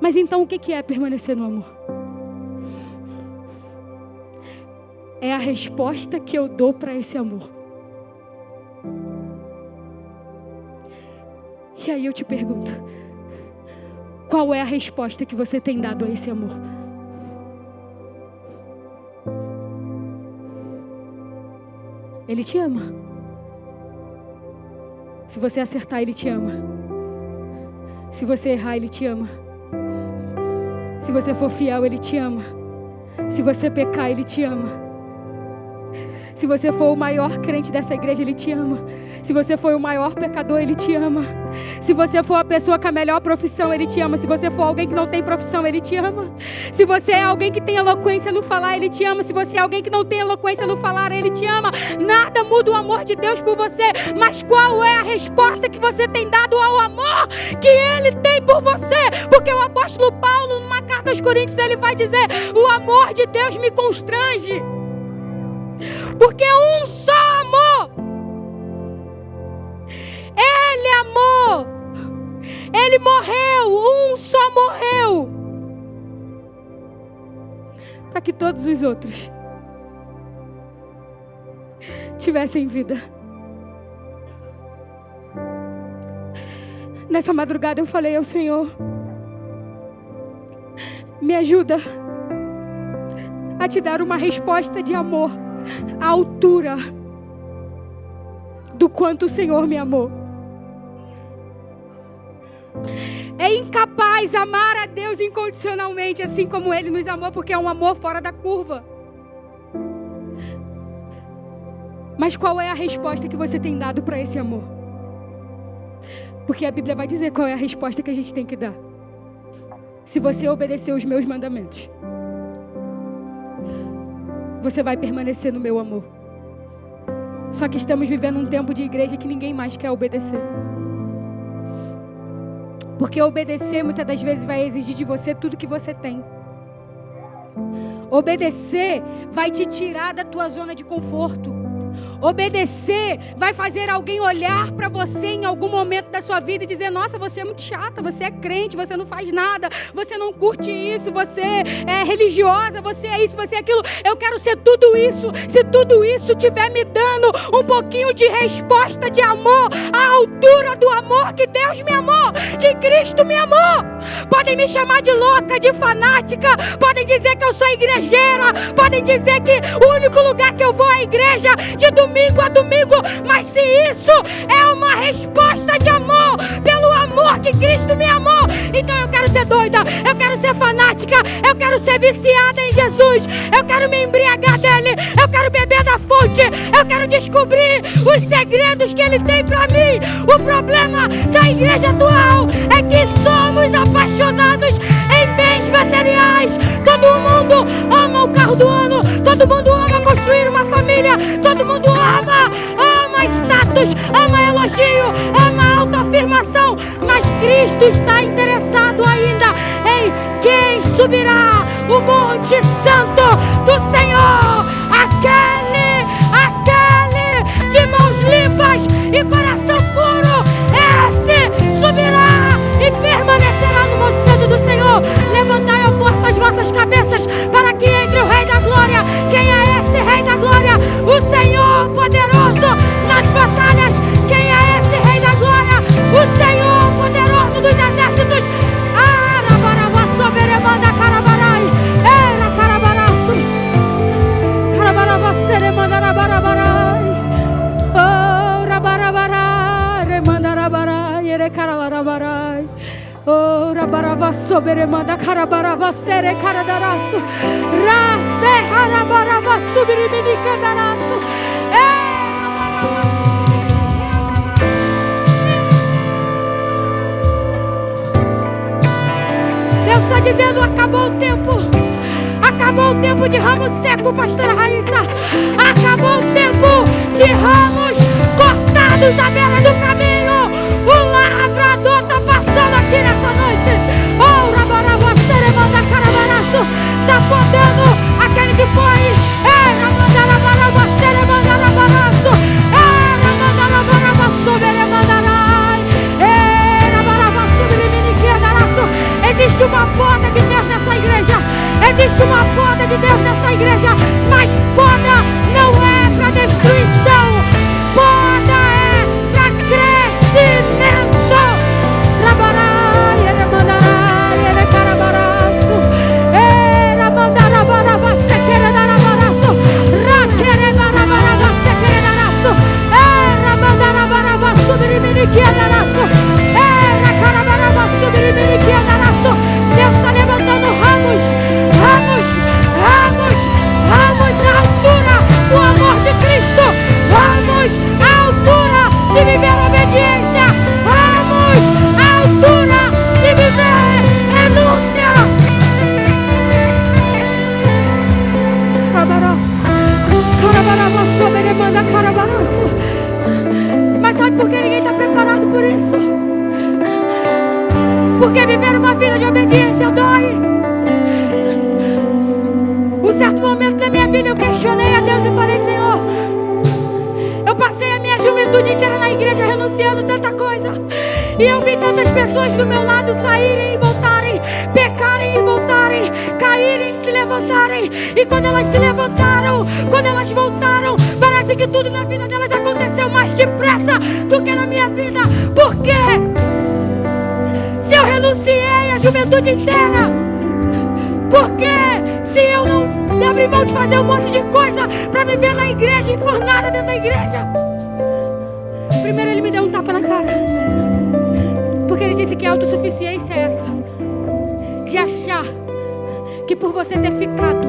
Mas então o que é permanecer no amor? É a resposta que eu dou para esse amor. E aí eu te pergunto: qual é a resposta que você tem dado a esse amor? Ele te ama. Se você acertar, Ele te ama. Se você errar, Ele te ama. Se você for fiel, Ele te ama. Se você pecar, Ele te ama. Se você for o maior crente dessa igreja, Ele te ama. Se você for o maior pecador, Ele te ama. Se você for a pessoa com a melhor profissão, Ele te ama. Se você for alguém que não tem profissão, Ele te ama. Se você é alguém que tem eloquência no falar, Ele te ama. Se você é alguém que não tem eloquência no falar, Ele te ama. Nada muda o amor de Deus por você. Mas qual é a resposta que você tem dado ao amor que Ele tem por você? Porque o apóstolo Paulo, numa carta aos Coríntios, ele vai dizer: o amor de Deus me constrange. Porque um só amor. Ele amou. Ele morreu. Um só morreu. Para que todos os outros tivessem vida. Nessa madrugada eu falei ao Senhor: me ajuda a te dar uma resposta de amor à altura do quanto o Senhor me amou. É incapaz amar a Deus incondicionalmente, assim como Ele nos amou, porque é um amor fora da curva. Mas qual é a resposta que você tem dado para esse amor? Porque a Bíblia vai dizer qual é a resposta que a gente tem que dar. Se você obedecer os meus mandamentos, você vai permanecer no meu amor. Só que estamos vivendo um tempo de igreja que ninguém mais quer obedecer. Porque obedecer muitas das vezes vai exigir de você tudo que você tem. Obedecer vai te tirar da tua zona de conforto. Obedecer vai fazer alguém olhar para você em algum momento da sua vida e dizer: nossa, você é muito chata, você é crente, você não faz nada, você não curte isso, você é religiosa, você é isso, você é aquilo. Eu quero ser tudo isso. Se tudo isso estiver me dando um pouquinho de resposta de amor, à altura do amor que Deus me amou, que Cristo me amou. Podem me chamar de louca, de fanática, podem dizer que eu sou igrejeira, podem dizer que o único lugar que eu vou é a igreja de domingo a domingo, mas se isso é uma resposta de amor, pelo amor que Cristo me amou. Então eu quero ser doida, eu quero ser fanática, eu quero ser viciada em Jesus, eu quero me embriagar dele, eu quero beber da fonte, eu quero descobrir os segredos que ele tem para mim. O problema da igreja atual é que somos apaixonados em bens materiais. Todo mundo ama o carro do ano, todo mundo ama construir uma família, todo mundo ama status, ama elogio, ama autoafirmação, mas Cristo está interessado ainda em quem subirá o Monte Santo do Senhor, aquele de mãos limpas e coração puro. Esse subirá e permanecerá no Monte Santo do Senhor. Levantai, ó porta, as vossas cabeças, para que entre o Rei da Glória. Quem é esse Rei da Glória? O Senhor poderoso nas batalhas. Quem é esse Rei da Glória? O Senhor poderoso dos exércitos. Arabaravaçoberemanda carabarai. Era carabaraço. Carabaravaceremanda rabarabarai. Oh, rabarabarai. Remandarabarai. Ere caralarabarai. Oh, rabaravaçoberemanda carabaravacere caradaraço. Race harabaravasubiriminicandaraço. Deus está dizendo: acabou o tempo. Acabou o tempo de ramo seco, pastora Raíssa. Acabou o tempo de ramos cortados à beira do caminho. O lavrador está passando aqui nessa noite. Oh, rabaravaceremanda carabaraço. Está podendo aquele que foi. Ramandarabarabaceremanda rabaraço. Ramandarabarabaçoberemandarai. Rabaravaçobereminiquiandaraço. Existe uma poda de Deus nessa igreja. Existe uma poda de Deus nessa igreja. Mas poda não é para destruição. Poda é para crescimento. Rabarai, remandarai, recarabaraço. Ramandarabarabacequeredarabaço. Raquerebarabarabacequeredaraço. Ramandarabarabaçoberiminiquiandaraço. Racarabarabaçoberiminiquiandaraço. Deus está levantando ramos à altura do amor de Cristo, ramos à altura de viver obediência, ramos à altura de viver renúncia. Mas sabe por que ninguém está preparado por isso? Porque viver uma vida de obediência dói. Um certo momento da minha vida eu questionei a Deus e falei: Senhor, eu passei a minha juventude inteira na igreja renunciando tanta coisa, e eu vi tantas pessoas do meu lado saírem e voltarem, pecarem e voltarem, caírem e se levantarem. E quando elas se levantaram, quando elas voltaram, parece que tudo na vida delas aconteceu mais depressa do que na minha vida. Por quê? Se eu renunciei a juventude inteira, por quê? Se eu não abri mão de fazer um monte de coisa para viver na igreja, enfornada dentro da igreja. Primeiro ele me deu um tapa na cara, porque ele disse que a autossuficiência é essa, de achar que por você ter ficado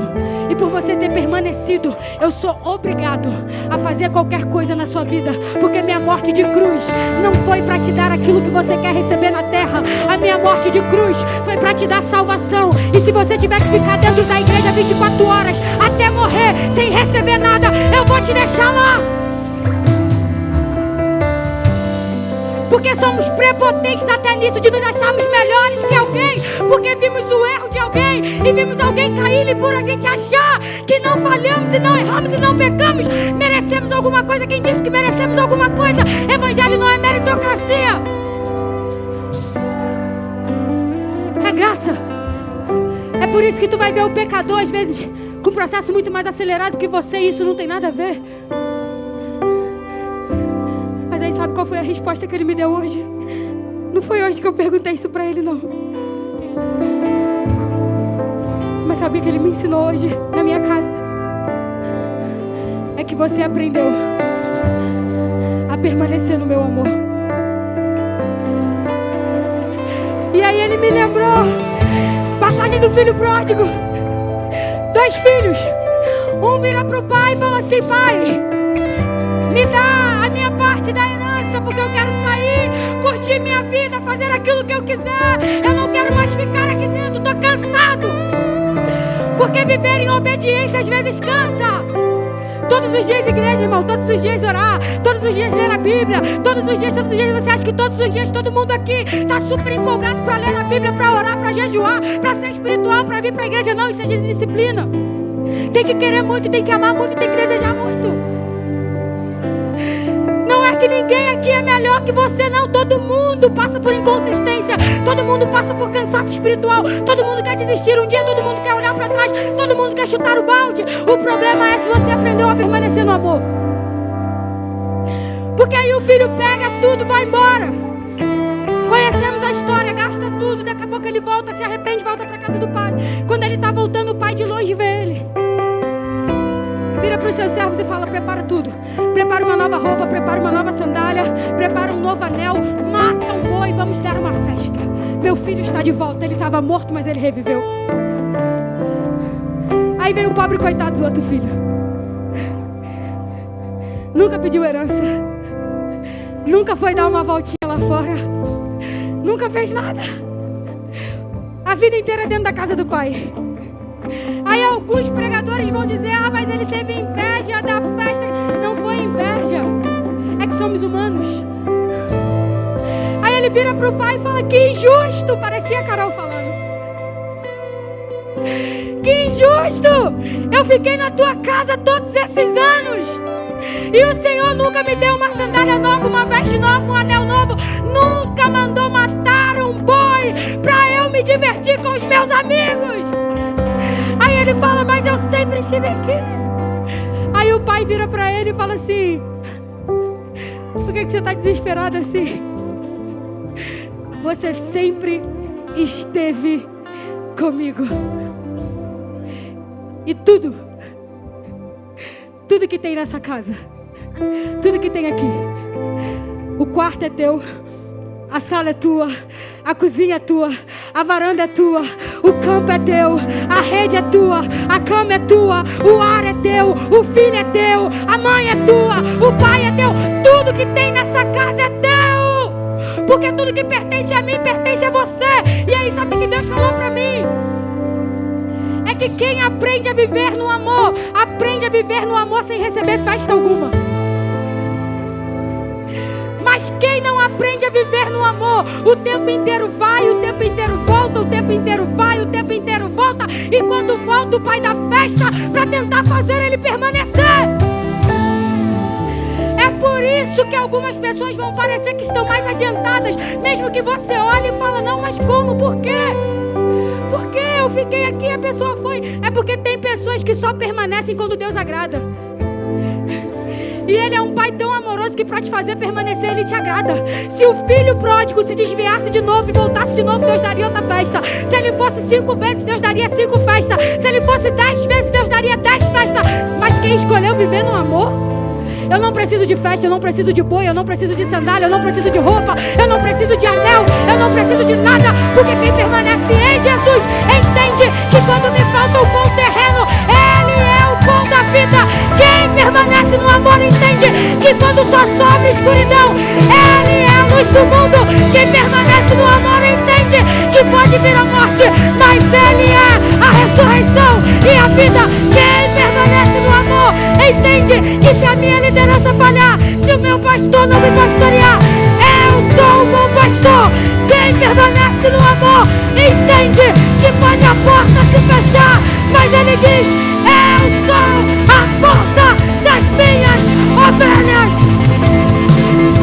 e por você ter permanecido, eu sou obrigado a fazer qualquer coisa na sua vida, porque minha morte de cruz não foi para te dar aquilo que você quer receber na terra. A minha morte de cruz foi para te dar salvação. E se você tiver que ficar dentro da igreja 24 horas até morrer sem receber nada, eu vou te deixar lá. Porque somos prepotentes até nisso, de nos acharmos melhores que alguém, porque vimos o erro de alguém e vimos alguém cair, e por a gente achar que não falhamos e não erramos e não pecamos, merecemos alguma coisa. Quem disse que merecemos alguma coisa? Evangelho não é meritocracia, é graça. É por isso que tu vai ver o pecador às vezes com um processo muito mais acelerado que você, e isso não tem nada a ver. Mas aí sabe qual foi a resposta que ele me deu hoje? Não foi hoje que eu perguntei isso pra ele, não. Mas sabe o que ele me ensinou hoje na minha casa? É que você aprendeu a permanecer no meu amor. E aí ele me lembrou, passagem do filho pródigo. 2 filhos. Um vira para o pai e fala assim: pai, me dá a minha parte da herança, porque eu quero sair, curtir minha vida, fazer aquilo que eu quiser. Eu não quero mais ficar aqui dentro, estou cansado. Porque viver em obediência às vezes cansa. Todos os dias igreja, irmão, todos os dias orar, todos os dias ler a Bíblia, todos os dias você acha que todos os dias todo mundo aqui está super empolgado para ler a Bíblia, para orar, para jejuar, para ser espiritual, para vir para a igreja? Não, isso é disciplina. Tem que querer muito, tem que amar muito, tem que desejar muito. Não é que ninguém aqui é melhor que você, não. Todo mundo passa por inconsistência, todo mundo passa por cansaço espiritual, todo mundo quer desistir um dia, todo mundo quer olhar para trás, todo mundo quer chutar o balde. O problema é se você aprendeu a permanecer no amor. Porque aí o filho pega tudo, vai embora. Conhecemos a história, gasta tudo, daqui a pouco ele volta, se arrepende, volta para casa do pai. Quando ele está voltando, o pai de longe vê ele. Vira para os seus servos e fala: prepara tudo. Prepara uma nova roupa, prepara uma nova sandália, prepara um novo anel, mata um boi, vamos dar uma festa. Meu filho está de volta, ele estava morto, mas ele reviveu. Aí vem o pobre coitado do outro filho. Nunca pediu herança, nunca foi dar uma voltinha lá fora, nunca fez nada. A vida inteira dentro da casa do pai. Aí alguns pregadores vão dizer: ah, mas ele teve inveja da festa. Não foi inveja, é que somos humanos. Aí ele vira para o pai e fala: que injusto. Parecia a Carol falando: que injusto. Eu fiquei na tua casa todos esses anos e o Senhor nunca me deu uma sandália nova, uma veste nova, um anel novo. Nunca mandou matar um boi para eu me divertir com os meus amigos. Aí ele fala: mas eu sempre estive aqui. Aí o pai vira para ele e fala assim: por que você está desesperado assim? Você sempre esteve comigo. E tudo que tem nessa casa, tudo que tem aqui, o quarto é teu, a sala é tua, a cozinha é tua, a varanda é tua, o campo é teu, a rede é tua, a cama é tua, o ar é teu, o filho é teu, a mãe é tua, o pai é teu. Tudo que tem nessa casa é teu, porque tudo que pertence a mim pertence a você. E aí sabe o que Deus falou para mim? É que quem aprende a viver no amor, aprende a viver no amor sem receber festa alguma. Mas quem não aprende a viver no amor, o tempo inteiro vai, o tempo inteiro volta, o tempo inteiro vai, o tempo inteiro volta. E quando volta, o pai dá festa para tentar fazer ele permanecer. É por isso que algumas pessoas vão parecer que estão mais adiantadas, mesmo que você olhe e fala: não, mas como? Por quê? Porque eu fiquei aqui, a pessoa foi. É porque tem pessoas que só permanecem quando Deus agrada. E Ele é um pai tão amoroso que para te fazer permanecer, Ele te agrada. Se o filho pródigo se desviasse de novo e voltasse de novo, Deus daria outra festa. Se ele fosse 5 vezes, Deus daria 5 festas. Se ele fosse 10 vezes, Deus daria 10 festas. Mas quem escolheu viver no amor? Eu não preciso de festa, eu não preciso de boi, eu não preciso de sandália, eu não preciso de roupa, eu não preciso de anel, eu não preciso de nada. Porque quem permanece em Jesus entende que quando me falta o pão terreno, Ele é o pão da vida. Quem permanece no amor entende que quando só sobra escuridão, Ele é a luz do mundo. Quem permanece no amor entende que pode vir a morte, mas Ele é a ressurreição e a vida. Quem permanece no amor entende que se a minha liderança falhar, se o meu pastor não me pastorear, eu sou o bom pastor. Quem permanece no amor entende que pode a porta se fechar, mas ele diz: eu sou a porta das minhas ovelhas.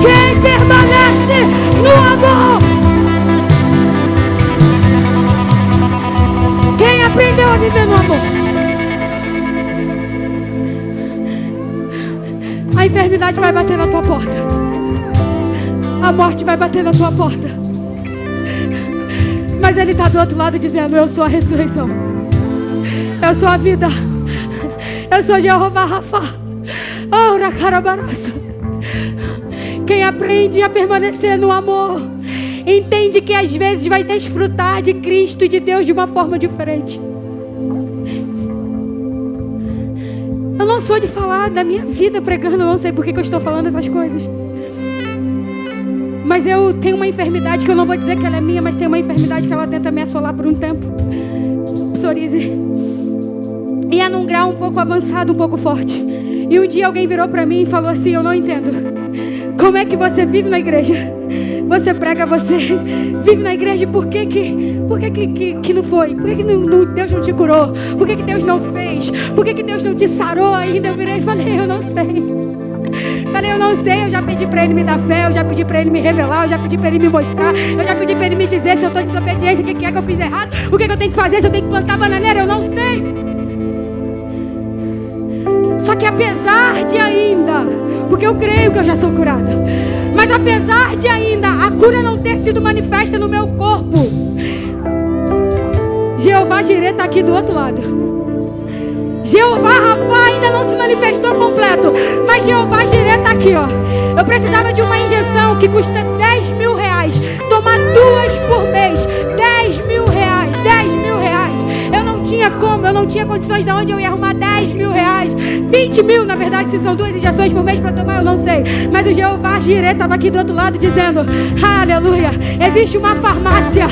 Quem permanece no amor, quem aprendeu a viver no amor, a enfermidade vai bater na tua porta, a morte vai bater na tua porta, mas Ele está do outro lado dizendo: eu sou a ressurreição, eu sou a vida, eu sou Jeová Rafa. Ora, carabaraça. Quem aprende a permanecer no amor Entende que às vezes vai desfrutar de Cristo e de Deus de uma forma diferente. Eu não sou de falar da minha vida pregando, eu não sei por que eu estou falando essas coisas. Mas eu tenho uma enfermidade que eu não vou dizer que ela é minha, mas tem uma enfermidade que ela tenta me assolar por um tempo. Psoríase. E é num grau um pouco avançado, um pouco forte. E um dia alguém virou para mim e falou assim: eu não entendo. Como é que você vive na igreja? Você prega, você vive na igreja, por que não foi? Por que Deus não te curou? Por que Deus não fez? Por que Deus não te sarou ainda? Eu virei e falei: eu não sei. Eu não sei, eu já pedi para Ele me dar fé, eu já pedi para Ele me revelar, eu já pedi para Ele me mostrar, eu já pedi para Ele me dizer se eu estou de desobediência, o que é que eu fiz errado, o que eu tenho que fazer, se eu tenho que plantar bananeira, eu não sei. Só que apesar de ainda, porque eu creio que eu já sou curada, mas apesar de ainda a cura não ter sido manifesta no meu corpo, Jeová Jireh está aqui do outro lado. Jeová Rafa ainda não se manifestou completo, mas Jeová Jireh está aqui, ó. Eu precisava de uma injeção que custa 10 mil reais, tomar 2 por mês, 10 mil reais, 10 mil reais. Eu não tinha como, eu não tinha condições de onde eu ia arrumar 10 mil reais, 20 mil, na verdade, se são 2 injeções por mês para tomar, eu não sei. Mas o Jeová Jireh estava aqui do outro lado dizendo: aleluia, existe uma farmácia,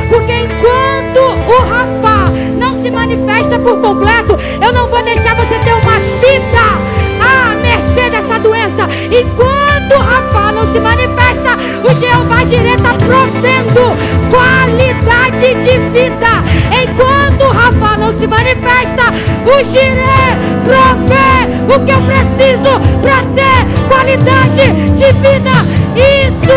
porque enquanto o Rafa não se manifesta por completo, eu não vou deixar você ter uma vida à mercê dessa doença. Enquanto o Rafa não se manifesta, o Jeová Jireh está provendo qualidade de vida. Enquanto o Rafa não se manifesta, o Jireh provê o que eu preciso para ter qualidade de vida. Isso é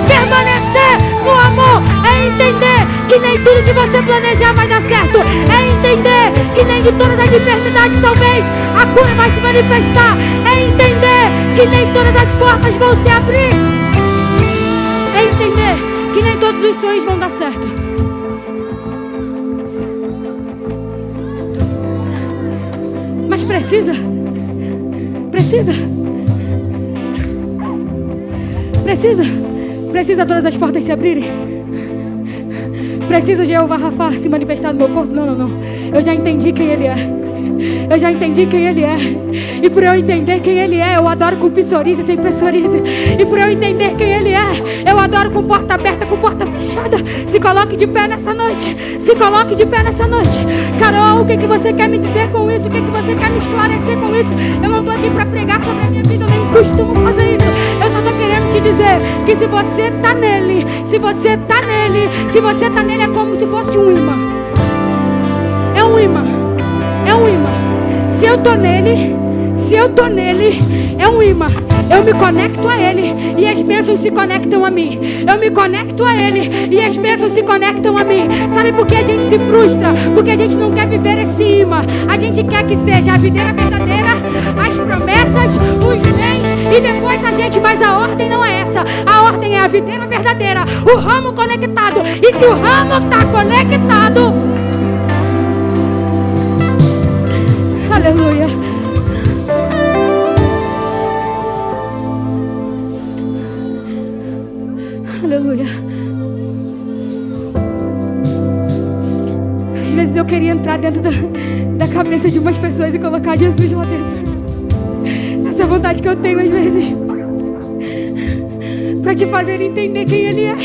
permanecer no amor, é entender que nem tudo que você planejar vai dar certo, é entender que nem de todas as enfermidades talvez a cura vai se manifestar, é entender que nem todas as portas vão se abrir, é entender que nem todos os sonhos vão dar certo. Mas precisa todas as portas se abrirem. Precisa Jeová Rafa se manifestar no meu corpo? Não. Eu já entendi quem Ele é. E por eu entender quem Ele é, eu adoro com psoríase e sem psoríase. E por eu entender quem Ele é, eu adoro com porta aberta, com porta fechada. Se coloque de pé nessa noite. Carol, o que você quer me dizer com isso? O que você quer me esclarecer com isso? Eu não estou aqui para pregar sobre a minha vida, eu nem costumo fazer isso. Eu só estou querendo te dizer que se você está nele, é como se fosse um imã. É um imã. Se eu tô nele, é um imã. Eu me conecto a Ele e as bênçãos se conectam a mim. Eu me conecto a Ele e as bênçãos se conectam a mim. Sabe por que a gente se frustra? Porque a gente não quer viver esse imã. A gente quer que seja a videira verdadeira, as promessas, os bens e depois a gente. Mas a ordem não é essa. A ordem é a videira verdadeira, o ramo conectado. E se o ramo está conectado, aleluia. Aleluia. Às vezes eu queria entrar dentro da cabeça de umas pessoas e colocar Jesus lá dentro. Essa vontade que eu tenho às vezes, para te fazer entender quem Ele é.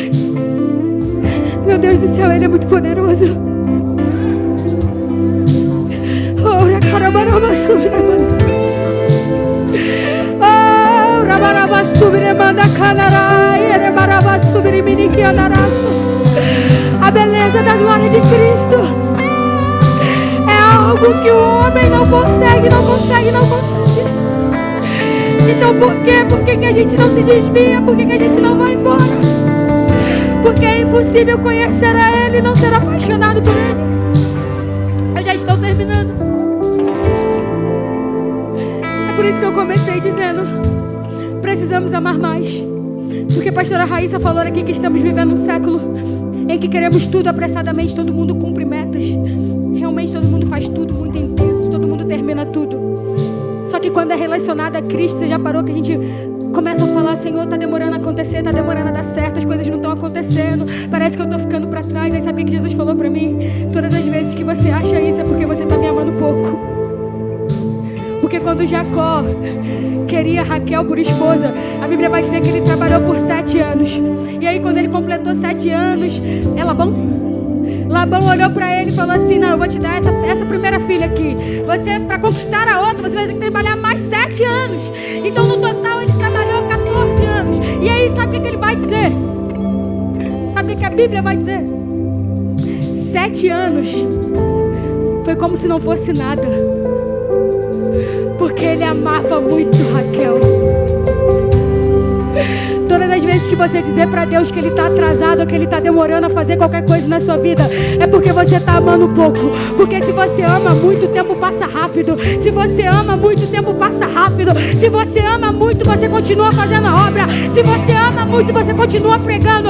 Meu Deus do céu, Ele é muito poderoso. Ora, carabaraba, subiremanda. Oh, rabaraba, subiremanda, canarai, erebaraba, subireminique, anaraço. A beleza da glória de Cristo é algo que o homem não consegue. Então por quê? Por que a gente não se desvia? Por que a gente não vai embora? Porque é impossível conhecer a Ele e não ser apaixonado por Ele. Eu já estou terminando. É por isso que eu comecei dizendo: precisamos amar mais. Porque a pastora Raíssa falou aqui que estamos vivendo um século em que queremos tudo apressadamente, todo mundo cumpre metas. Realmente todo mundo faz tudo muito intenso, todo mundo termina tudo. Só que quando é relacionado a Cristo, você já parou que a gente Começa a falar: Senhor, está demorando a acontecer, está demorando a dar certo, as coisas não estão acontecendo, parece que eu estou ficando para trás. Aí sabe o que Jesus falou para mim? Todas as vezes que você acha isso é porque você está me amando pouco. Porque quando Jacó queria Raquel por esposa, a Bíblia vai dizer que ele trabalhou por 7 anos. E aí quando ele completou 7 anos, Labão olhou para ele e falou assim: não, eu vou te dar essa primeira filha aqui. Você, para conquistar a outra, você vai ter que trabalhar mais 7 anos. Então no total ele trabalhou 14 anos. E aí sabe o que ele vai dizer? Sabe o que a Bíblia vai dizer? 7 anos foi como se não fosse nada, porque ele amava muito Raquel. Todas as vezes que você dizer para Deus que Ele está atrasado ou que Ele está demorando a fazer qualquer coisa na sua vida, é porque você está amando pouco. Porque se você ama muito, o tempo passa rápido. Se você ama muito, o tempo passa rápido. Se você ama muito, você continua fazendo a obra. Se você ama muito, você continua pregando.